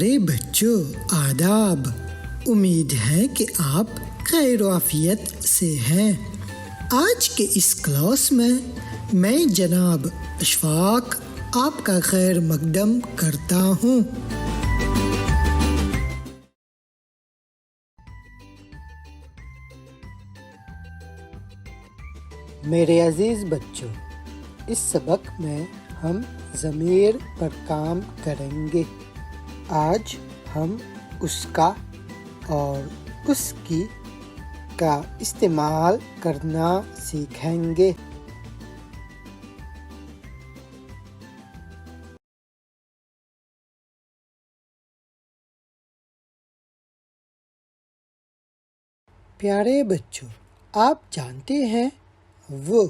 پیارے بچوں آداب، امید ہے کہ آپ خیر و عافیت سے ہیں۔ آج کے اس کلاس میں جناب اشفاق آپ کا خیر مقدم کرتا ہوں۔ میرے عزیز بچوں، اس سبق میں ہم ضمیر پر کام کریں گے۔ آج ہم اس کا اور اس کی کا استعمال کرنا سیکھیں گے۔ پیارے بچوں، آپ جانتے ہیں وہ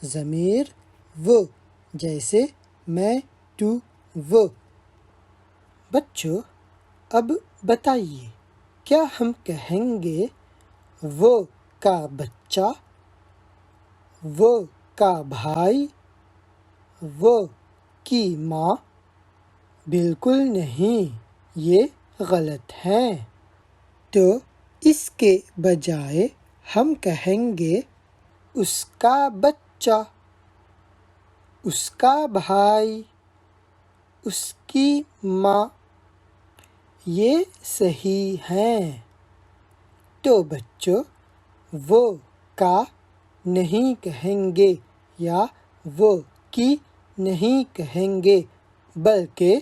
ضمیر وہ جیسے میں، تو، وہ۔ بچوں اب بتائیے، کیا ہم کہیں گے وہ کا بچہ، وہ کا بھائی، وہ کی ماں؟ بالکل نہیں، یہ غلط ہے۔ تو اس کے بجائے ہم کہیں گے اس کا بچہ، اس کا بھائی، اس کی ماں۔ یہ صحیح ہے۔ تو بچوں وہ کا نہیں کہیں گے یا وہ کی نہیں کہیں گے، بلکہ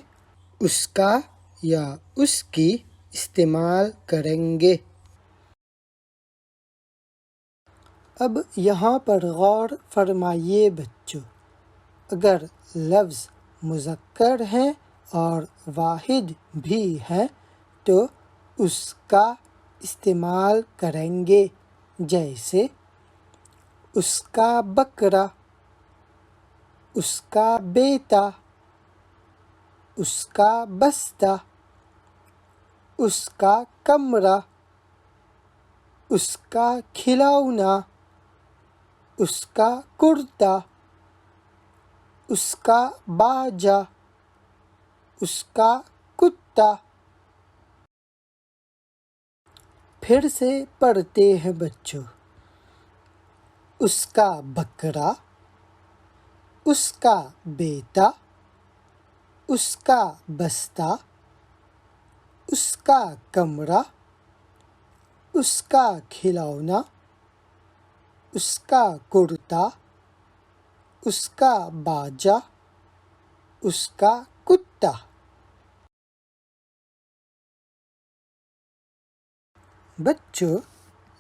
اس کا یا اس کی استعمال کریں گے۔ اب یہاں پر غور فرمائیے بچوں، اگر لفظ مذکر ہے اور واحد بھی ہے تو اس کا استعمال کریں گے، جیسے اس کا بکرا، اس کا بیٹا، اس کا بستہ، اس کا کمرہ، اس کا کھلونا، اس کا کرتا، اس کا باجا، اس کا کتا۔ پھر سے پڑھتے ہیں بچوں، اس کا بکرا، اس کا بیٹا، اس کا بستہ، اس کا کمرہ، اس کا کھلونا، اس کا کرتا، اس کا باجا، اس کا کتا۔ بچوں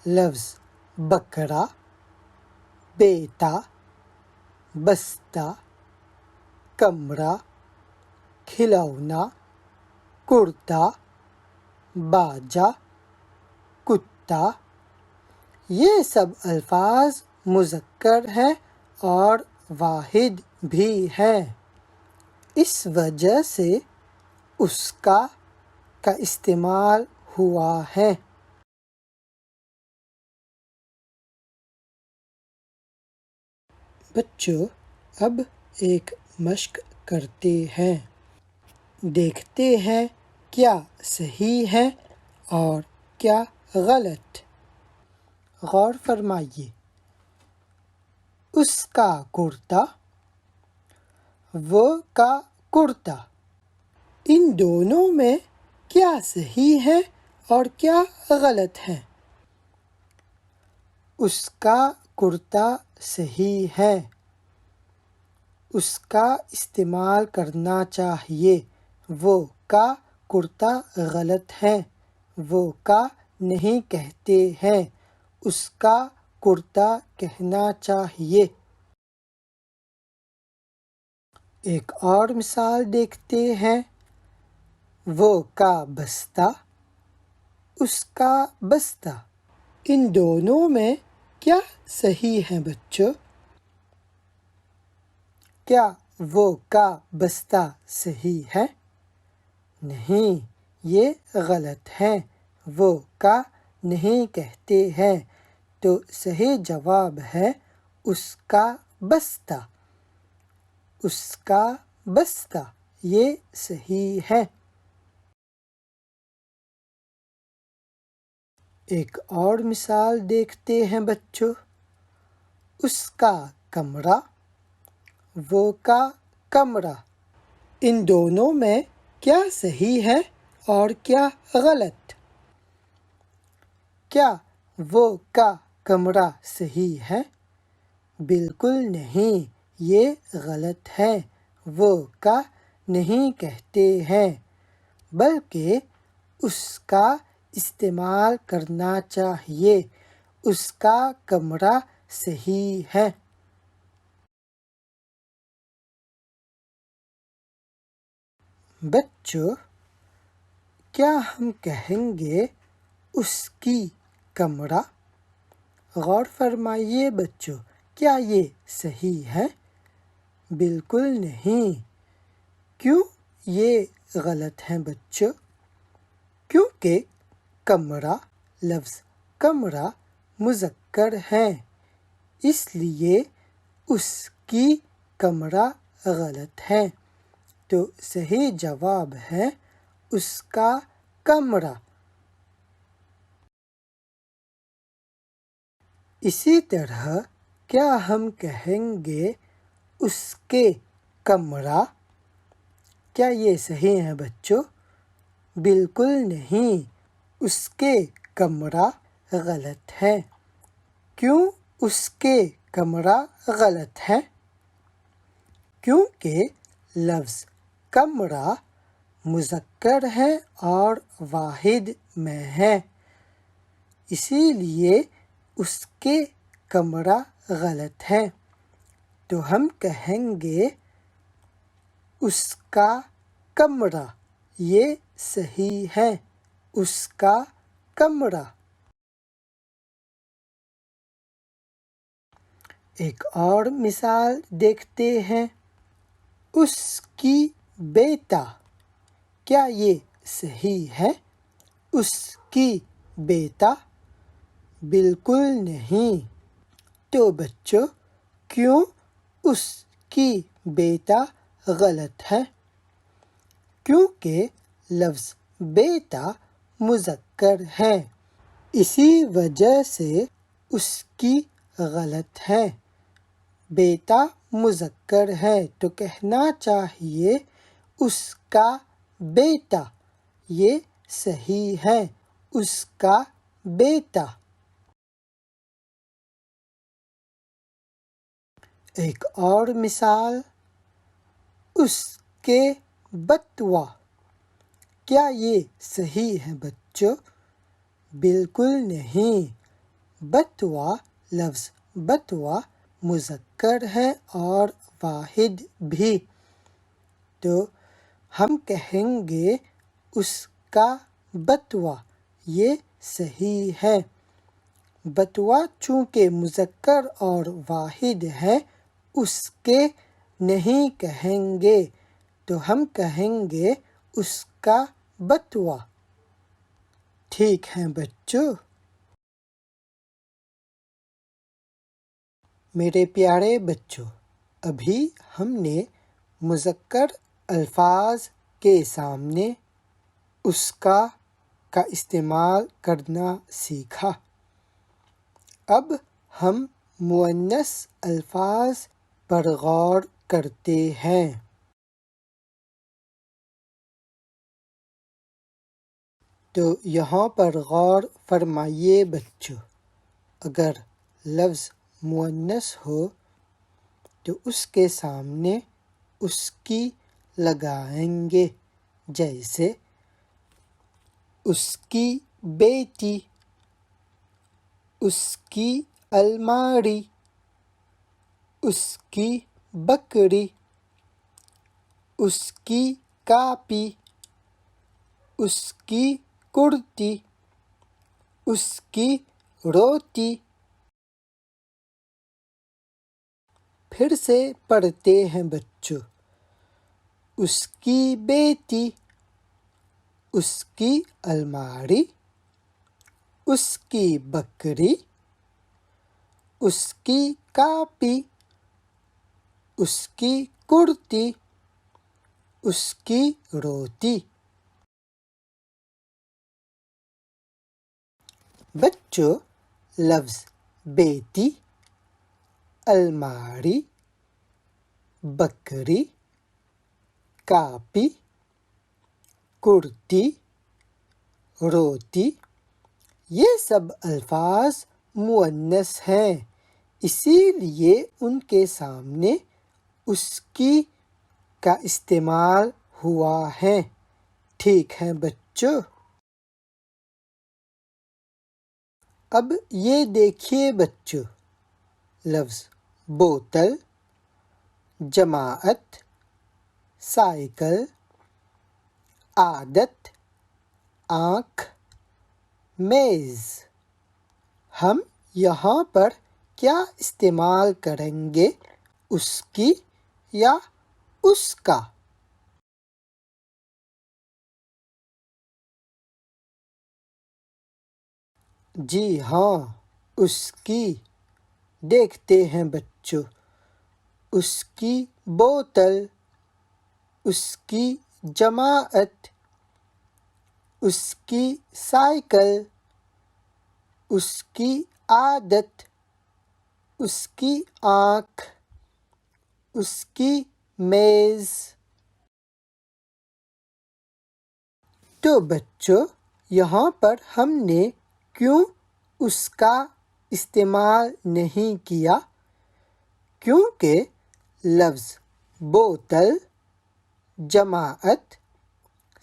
لفظ بکرا، بیٹا، بستہ، کمرہ، کھلونا، کرتا، باجا، کتا، یہ سب الفاظ مذکر ہیں اور واحد بھی ہیں۔ اس وجہ سے اس کا استعمال ہوا ہے۔ بچوں اب ایک مشق کرتے ہیں، دیکھتے ہیں کیا صحیح ہے اور کیا غلط۔ غور فرمائیے، اس کا کرتا، وہ کا کرتا، ان دونوں میں کیا صحیح ہے اور کیا غلط ہے؟ اس کا کرتا صحیح ہے، اس کا استعمال کرنا چاہیے۔ وہ کا کرتا غلط ہے، وہ کا نہیں کہتے ہیں، اس کا کرتا کہنا چاہیے۔ ایک اور مثال دیکھتے ہیں، وہ کا بستہ، اس کا بستہ، ان دونوں میں کیا صحیح ہے بچوں؟ کیا وہ کا بستہ صحیح ہے؟ نہیں، یہ غلط ہے، وہ کا نہیں کہتے ہیں، تو صحیح جواب ہے اس کا بستہ، اس کا بستہ، یہ صحیح ہے۔ ایک اور مثال دیکھتے ہیں بچوں۔ اس کا کمرہ، وہ کا کمرہ، ان دونوں میں کیا صحیح ہے اور کیا غلط؟ کیا وہ کا کمرہ صحیح ہے؟ بالکل نہیں، یہ غلط ہے۔ وہ کا نہیں کہتے ہیں، بلکہ اس کا استعمال کرنا چاہیے۔ اس کا کمرہ صحیح ہے۔ بچوں، کیا ہم کہیں گے اس کی کمرہ؟ غور فرمائیے بچوں، کیا یہ صحیح ہے؟ بالکل نہیں۔ کیوں یہ غلط ہے بچوں؟ کیونکہ کمرہ لفظ کمرہ مذکر ہے، اس لیے اس کی کمرہ غلط ہے۔ تو صحیح جواب ہے اس کا کمرہ۔ اسی طرح کیا ہم کہیں گے اس کے کمرہ؟ کیا یہ صحیح ہے بچوں؟ بالکل نہیں، اس کے کمرہ غلط ہے۔ کیوں اس کے کمرہ غلط ہے؟ کیونکہ لفظ کمرہ مذکر ہے اور واحد میں ہے، اسی لیے اس کے کمرہ غلط ہے۔ تو ہم کہیں گے اس کا کمرہ، یہ صحیح ہے، اس کا کمرہ۔ ایک اور مثال دیکھتے ہیں۔ اس کی بیٹا، کیا یہ صحیح ہے؟ اس کی بیٹا؟ بالکل نہیں۔ تو بچوں، کیوں اس کی بیٹا غلط ہے؟ کیونکہ لفظ بیٹا مذکر ہے، اسی وجہ سے اس کی غلط ہے۔ بیٹا مذکر ہے تو کہنا چاہیے اس کا بیٹا، یہ صحیح ہے، اس کا بیٹا۔ ایک اور مثال، اس کے بٹوا، کیا یہ صحیح ہے بچوں؟ بالکل نہیں۔ بٹوا لفظ بٹوا مذکر ہے اور واحد بھی، تو ہم کہیں گے اس کا بٹوا، یہ صحیح ہے۔ بٹوا چونکہ مذکر اور واحد ہے، اس کے نہیں کہیں گے، تو ہم کہیں گے اس کا بٹوا۔ ٹھیک ہے بچوں؟ میرے پیارے بچوں، ابھی ہم نے مذکر الفاظ کے سامنے اس کا استعمال کرنا سیکھا۔ اب ہم مؤنث الفاظ پر غور کرتے ہیں۔ تو یہاں پر غور فرمائیے بچوں، اگر لفظ مؤنث ہو تو اس کے سامنے اس کی لگائیں گے، جیسے اس کی بیٹی، اس کی الماری، اس کی بکری، اس کی کاپی، اس کی کرتی، اس کی روٹی۔ پھر سے پڑھتے ہیں بچوں، اس کی بیٹی، اس کی الماری، اس کی بکری، اس کی کاپی، اس کی کرتی، اس کی روٹی۔ بچوں لفظ بیٹی، الماری، بکری، کاپی، کرتی، روٹی، یہ سب الفاظ مؤنث ہیں، اسی لیے ان کے سامنے اس کی کا استعمال ہوا ہے۔ ٹھیک ہے بچوں؟ اب یہ دیکھیے بچوں، لفظ بوتل، جماعت، سائیکل، عادت، آنکھ، میز، ہم یہاں پر کیا استعمال کریں گے؟ اس کی یا اس کا؟ جی ہاں، اس کی۔ دیکھتے ہیں بچوں، اس کی بوتل، اس کی جماعت، اس کی سائیکل، اس کی عادت، اس کی آنکھ، اس کی میز۔ تو بچوں یہاں پر ہم نے کیوں اس کا استعمال نہیں کیا؟ کیونکہ لفظ بوتل، جماعت،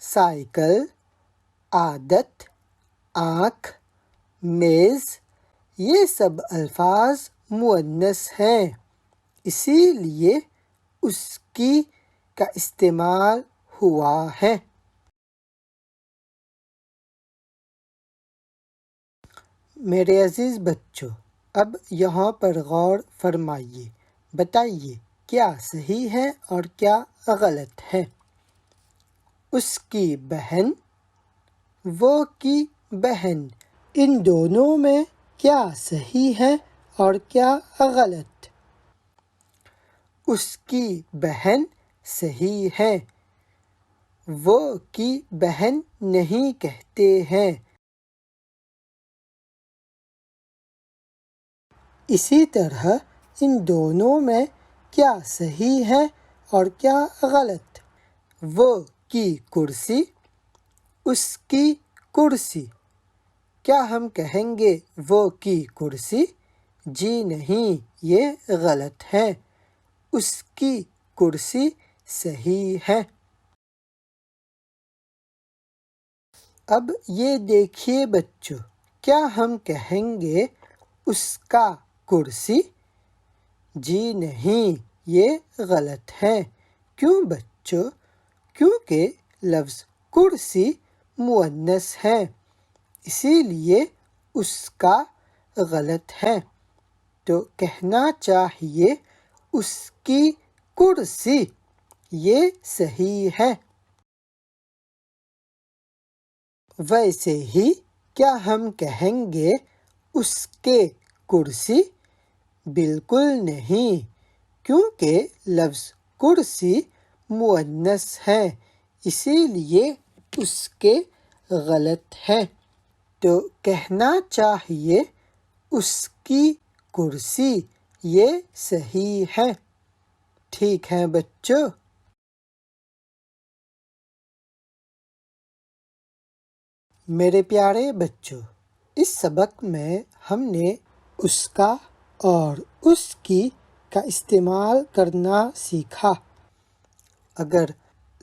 سائیکل، عادت، آنکھ، میز، یہ سب الفاظ مؤنث ہیں، اسی لیے اس کی کا استعمال ہوا ہے۔ میرے عزیز بچوں، اب یہاں پر غور فرمائیے، بتائیے کیا صحیح ہے اور کیا غلط ہے؟ اس کی بہن، وہ کی بہن، ان دونوں میں کیا صحیح ہے اور کیا غلط؟ اس کی بہن صحیح ہے، وہ کی بہن نہیں کہتے ہیں۔ اسی طرح ان دونوں میں کیا صحیح ہے اور کیا غلط؟ وہ کی کرسی، اس کی کرسی، کیا ہم کہیں گے وہ کی کرسی؟ جی نہیں، یہ غلط ہے، اس کی کرسی صحیح ہے۔ اب یہ دیکھیے بچوں، کیا ہم کہیں گے اس کا کرسی؟ جی نہیں، یہ غلط ہے۔ کیوں بچوں؟ کیونکہ لفظ کرسی مؤنث ہے، اسی لیے اس کا غلط ہے، تو کہنا چاہیے اس کی کرسی، یہ صحیح ہے۔ ویسے ہی کیا ہم کہیں گے اس کے کرسی؟ بالکل نہیں، کیونکہ لفظ کرسی مؤنث ہے، اسی لیے اس کے غلط ہے، تو کہنا چاہیے اس کی کرسی، یہ صحیح ہے۔ ٹھیک ہے بچوں؟ میرے پیارے بچوں، اس سبق میں ہم نے اس کا اور اس کی کا استعمال کرنا سیکھا۔ اگر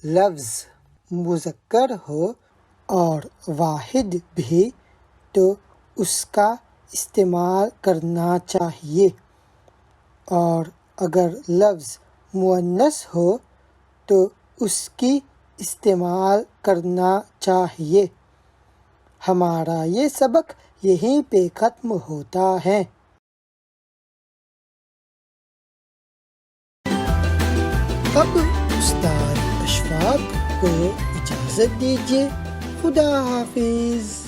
لفظ مذکر ہو اور واحد بھی تو اس کا استعمال کرنا چاہیے، اور اگر لفظ مؤنث ہو تو اس کی استعمال کرنا چاہیے۔ ہمارا یہ سبق یہیں پہ ختم ہوتا ہے۔ اب استاد اشفاق کو اجازت دیجیے، خدا حافظ۔